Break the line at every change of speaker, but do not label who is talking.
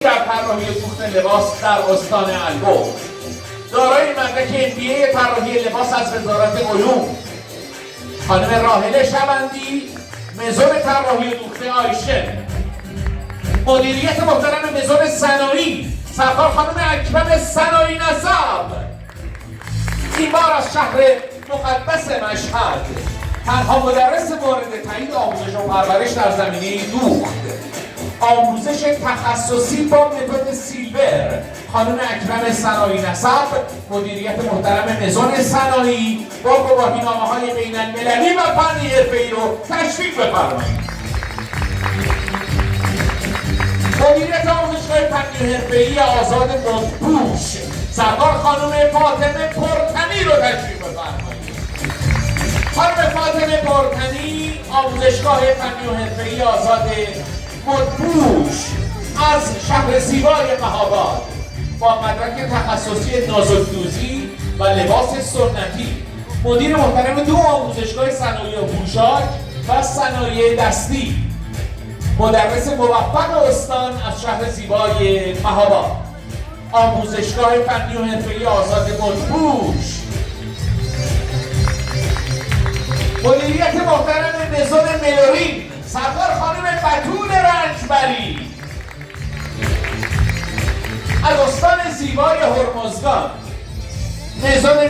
در طراحی دوخت لباس در استان البرز، دارای مدرک MBA طراحی لباس از وزارت علوم. خانم راحله شبندی، مزون طراحی دوخت آیشن. مدیریت محترم مزون صنایع سرکار خانم اکرم صنایع نسب، این بار از شهر مقدس مشهد، تنها مدرس مورد تایید آموزش و پرورش در زمینه دوخت، آموزش تخصصی با متد سیلور، خانم اکرم صنایع نسب. مدیریت محترم مزون صنایع با گواهینامه‌های بین‌المللی و فنی حرفه‌ای رو تشویق بفرمایید. مدیریت آموزشگاه فنی حرفه‌ای آزاد مدپوش، سرکار خانم فاطمه پرتنی رو تشویق بفرمایید. خانم فاطمه پرتنی، آموزشگاه فنی و حرفه‌ای آزاد مدپوش از شهر زیبای مهاباد، با مدرک تخصصی نازک‌دوزی و لباس سنتی. مدیر محترم دو آموزشگاه صنایع پوشاک و صنایع دستی، مدرس موفق استان از شهر زیبای مهاباد، آموزشگاه فنی و حرفه‌ای آزاد مدپوش. مدیریت محترم مزون ملورین سرکار خانم بتول رنجبری از استان زیبای هرمزگان، مزون